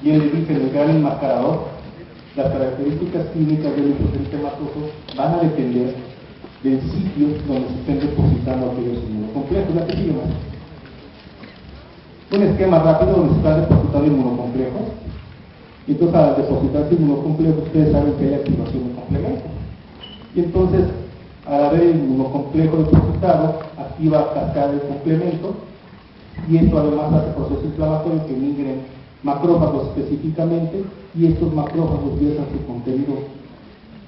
bien le dije, el gran enmascarador, las características clínicas del lupus eritematoso van a depender del sitio donde se estén depositando aquellos inmunocomplejos. La que sigue más. Un esquema rápido donde se están depositando inmunocomplejos. Y entonces, al depositarse inmunocomplejos, ustedes saben que hay activación de complemento. Y entonces, al haber el inmunocomplejo depositado, activa cascada del complemento, y esto además hace proceso inflamatorio que migren macrófagos específicamente, y estos macrófagos viertan su contenido,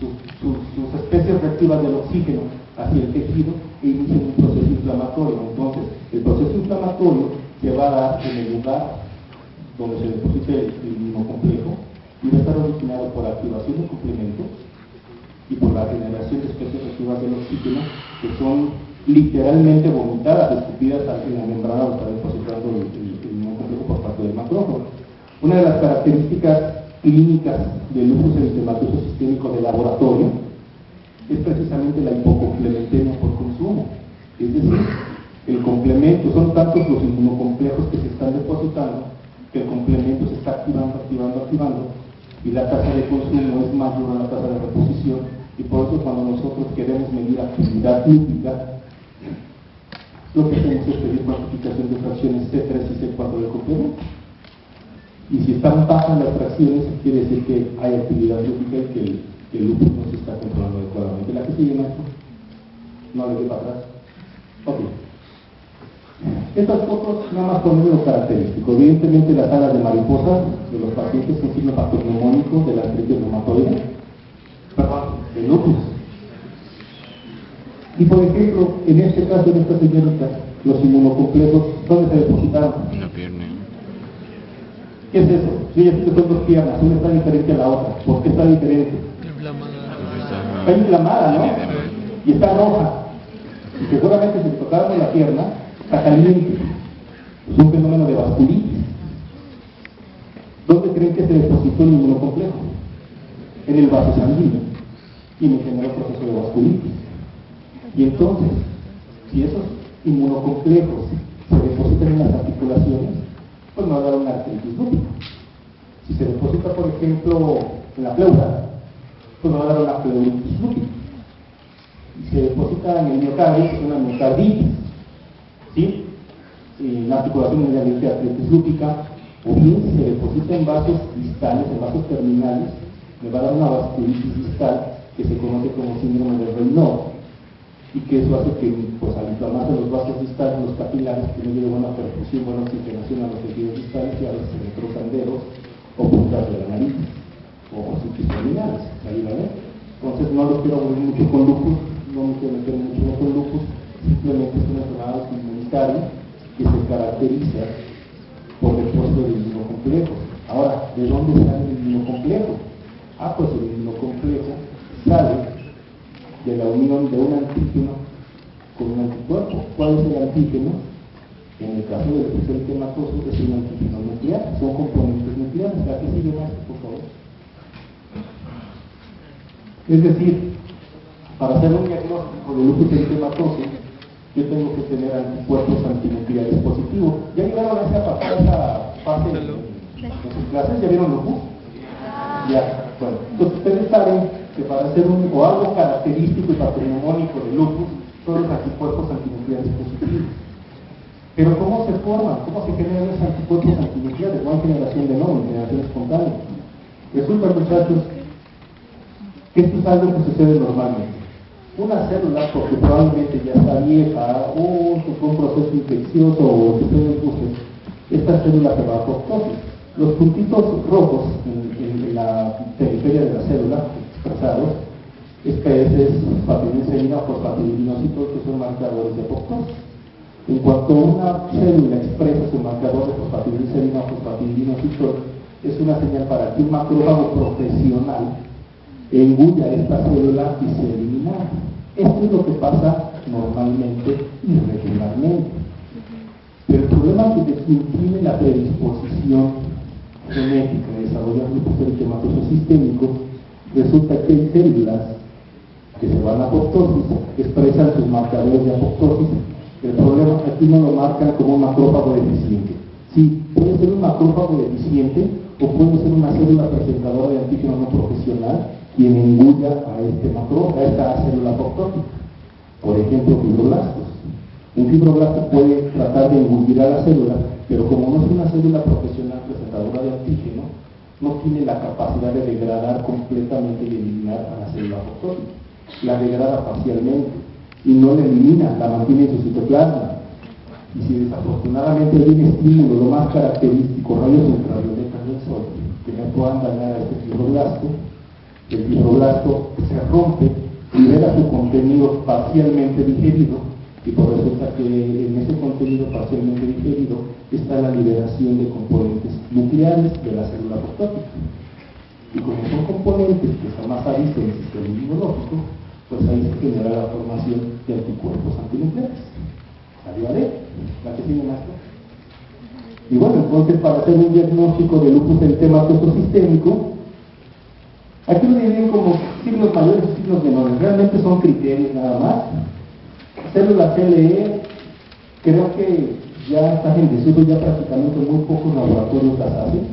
sus especies reactivas del oxígeno hacia el tejido e inician un proceso inflamatorio. Entonces, el proceso inflamatorio se va a dar en el lugar donde se deposite el inmunocomplejo y va a estar originado por activación de complementos y por la generación de especies reactivas del oxígeno, que son literalmente vomitadas, escupidas en la membrana donde está depositando el inmunocomplejo por parte del macrófago. Una de las características clínicas del lupus eritematoso sistémico de laboratorio es precisamente la hipocomplementemia por consumo. Es decir, el complemento, son tantos los inmunocomplejos que se están depositando que el complemento se está activando, y la tasa de consumo es mayor a la tasa de reposición, y por eso cuando nosotros queremos medir actividad lúpica, lo que hacemos es pedir cuantificación de fracciones C3 y C4 del complemento. Y si están bajas las fracciones, quiere decir que hay actividad lúpica y que el lupus no se está controlando adecuadamente. ¿La que sigue, maestro? No le doy para atrás. Ok. Estas fotos nada más ponen lo característico. Evidentemente las alas de mariposa de los pacientes con signo patognomónico de la artritis reumatoide, perdón, del lupus. Y por ejemplo, en este caso, en esta señorita, los inmunocomplejos, ¿dónde se depositaron? En la pierna. ¿Qué es eso? Si ella tiene dos piernas, una está diferente a la otra. ¿Por qué está diferente? Está inflamada, ¿no? Y está roja. Y seguramente si tocaron la pierna, está caliente. Es un fenómeno de vasculitis. ¿Dónde creen que se depositó el inmunocomplejo? En el vaso sanguíneo. Y me generó proceso de vasculitis. Y entonces, si esos inmunocomplejos se depositan en las articulaciones, pues no va a dar una artritis lúpica. Si se deposita, por ejemplo, en la pleura, pues no va a dar una pleuritis lúpica. Si se deposita en el miocardio, pues una miocarditis, ¿sí? Y la articulación de la artritis lúpica, o bien si se deposita en vasos distales, en vasos terminales, me va a dar una vasculitis distal que se conoce como síndrome de Raynaud, y que eso hace que, pues, al inflamarse los vasos distales, los capilares, que no lleven buena perfusión, buena oxigenación a los tejidos distales, y a veces se destrozan dedos o puntas de la nariz o sitios terminales. Entonces no los quiero aburrir mucho con lupus, no me quiero meter mucho con lupus, simplemente es una enfermedad inmunitaria que se caracteriza por el depósito de inmunocomplejo. Ahora, ¿de dónde sale el inmunocomplejo? Pues el inmunocomplejo sale de la unión de un antígeno con un anticuerpo. ¿Cuál es el antígeno? En el caso del lupus eritematoso es un antígeno nuclear, son componentes nucleares. ¿A qué sigue más, por favor? Es decir, para hacer un diagnóstico de lupus eritematoso, yo tengo que tener anticuerpos antinucleares positivos. ¿Ya llegaron a esa fase en sus clases? ¿Ya vieron lupus? Ya, bueno, entonces ustedes saben que para hacer algo característico y patognomónico del lupus son los anticuerpos antinucleares positivos. Pero ¿cómo se forman? ¿Cómo se generan esos anticuerpos antinucleares? No hay generación de nuevo, generación espontánea. Resulta, muchachos, que esto es algo que sucede normalmente. Una célula, porque probablemente ya está vieja, o fue un proceso infeccioso, o que ustedes gusten, esta célula se va a apoptosis. Los puntitos rojos en la periferia de la célula, expresados, especies, fosfatidilcerina o fosfatidilinocitos, que son marcadores de apoptosis. En cuanto una célula expresa su marcador de fosfatidilcerina o fosfatidilinocitos, es una señal para que un macrófago profesional engulla esta célula y se elimina. Esto es lo que pasa normalmente y regularmente. Pero el problema que tiene la predisposición genética de desarrollar lupus eritematoso sistémico, resulta que hay células que se van a apoptosis, expresan sus marcadores de apoptosis. El problema es que aquí no lo marcan como un macrófago deficiente. Sí, puede ser un macrófago deficiente o puede ser una célula presentadora de antígeno no profesional quien engulla a esta célula apoptótica. Por ejemplo, fibroblastos. Un fibroblasto puede tratar de engullir a la célula, pero como no es una célula profesional presentadora de antígeno, no tiene la capacidad de degradar completamente y eliminar a la célula apoptótica. La degrada parcialmente y no la elimina, la mantiene en su citoplasma. Y si desafortunadamente hay un estímulo, lo más característico, rayos ultravioletas del sol, que me puedan dañar a este fibroblasto, el fibroblasto se rompe, libera su contenido parcialmente digerido, y por resulta que en ese contenido parcialmente digerido está la liberación de componentes nucleares de la célula apoptótica. Y como son componentes que jamás ha visto en el sistema inmunológico, pues ahí se genera la formación de anticuerpos antinucleares. Arriba de la que sigue más. Y bueno, entonces para hacer un diagnóstico de lupus eritematoso sistémico, aquí lo dividen como signos mayores y signos menores. Realmente son criterios nada más. Célula CLE, creo que ya está en desuso, ya prácticamente muy pocos laboratorios las hacen,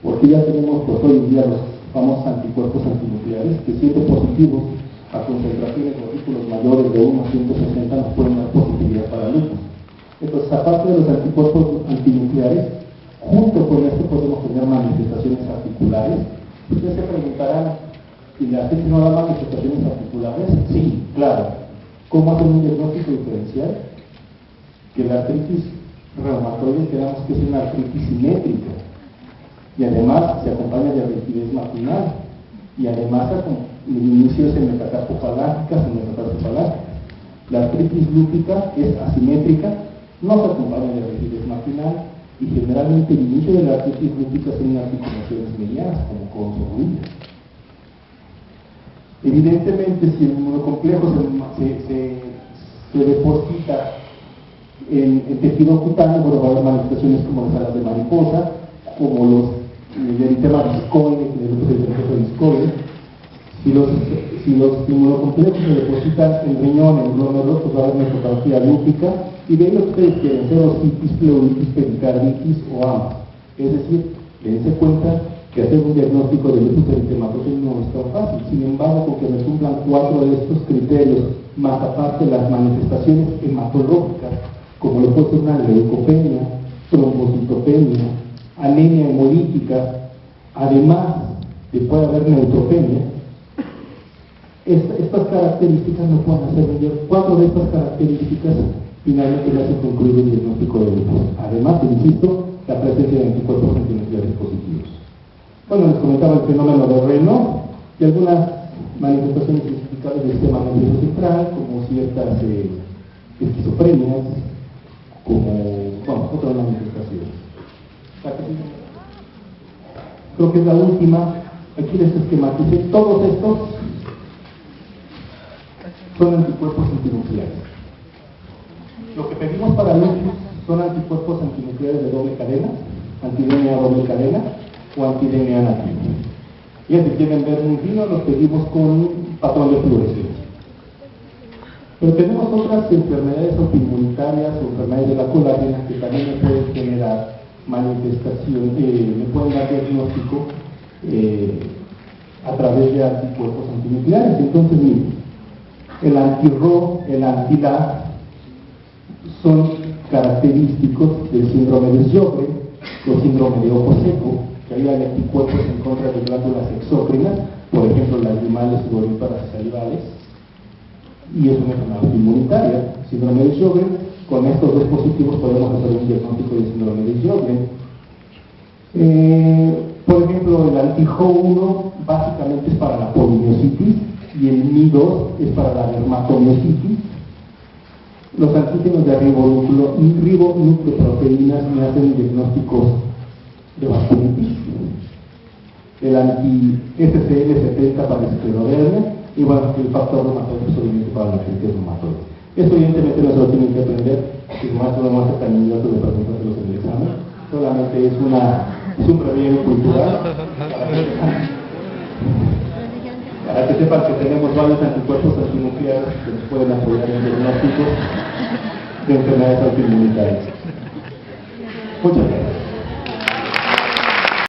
porque ya tenemos pues hoy en día los famosos anticuerpos antinucleares, que siendo positivos a concentraciones de partículas mayores de 1 a 160 nos pueden dar positividad para lupus. Entonces, aparte de los anticuerpos antinucleares, junto con esto podemos tener manifestaciones articulares. Ustedes se preguntarán, ¿y la gente no da manifestaciones articulares? Sí, claro. ¿Cómo hacer un diagnóstico diferencial? Que la artritis reumatoide creamos que es una artritis simétrica y además se acompaña de rigidez marginal y además el inicio es en metacarpofalángicas y metacarpofalángicas. La artritis lúpica es asimétrica, no se acompaña de rigidez marginal y generalmente el inicio de la artritis lúpica es en articulaciones medianas como codos o rodillas. Evidentemente, si el inmunocomplejo se deposita en tejido cutáneo, bueno, va a haber manifestaciones como las alas de mariposa, como los eritema discoide, que es el eritema discoide. Si los inmunocomplejos se depositan en riñón, en glomérulos, pues va a haber nefropatía lúpica, y de ahí lo que ustedes quieren ser ostitis, pleuritis, pericarditis o ambas. Es decir, dense cuenta que hacer un diagnóstico de lupus eritematoso no es tan fácil. Sin embargo, porque me cumplan 4 de estos criterios, más aparte las manifestaciones hematológicas, como lo puede ser una leucopenia, trombocitopenia, anemia hemolítica, además de puede haber neutropenia, estas características no pueden hacer mayor. 4 de estas características finalmente le hacen concluir el diagnóstico de lupus. Además, insisto, la presencia de anticuerpos antinucleares positivos. Bueno, les comentaba el fenómeno de Raynaud y algunas manifestaciones identificables del sistema nervioso central, como ciertas esquizofrenias, como otras manifestaciones. Creo que es la última. Aquí les esquematicé. Todos estos son anticuerpos antinucleares. Lo que pedimos para lupus son anticuerpos antinucleares de doble cadena, anti-DNA doble cadena o anti-DNA nativo. Y si quieren ver muy fino, los pedimos con patrón de fluorescencia. Pero tenemos otras enfermedades autoinmunitarias o enfermedades de la colágena que también me pueden generar manifestación, me pueden dar diagnóstico a través de anticuerpos antinucleares. Entonces, miren, el anti-RO, el anti-LA son característicos del síndrome de Sjögren o síndrome de ojo seco, que ahí hay anticuerpos en contra de glándulas exócrinas, por ejemplo, lagrimales, sudoríparas y salivales, y es una enfermedad inmunitaria, síndrome de Sjögren. Con estos dos positivos podemos hacer un diagnóstico de síndrome de Sjögren. Por ejemplo, el anti-HO1 básicamente es para la polimiositis y el MI2 es para la dermatomiositis. Los antígenos de ribonucleoproteínas me hacen diagnósticos de vasculitis. El anti-SCL70 para esclerodermia y bueno, el factor reumatoide obviamente para la artritis reumatoide. Esto evidentemente no se lo tienen que aprender, es más, no vamos a ser tan inmediato de presentárselos en el examen, solamente es un previo cultural para que sepan que tenemos varios anticuerpos antinucleares que nos pueden apoyar en diagnósticos de enfermedades autoinmunitarias. Muchas gracias.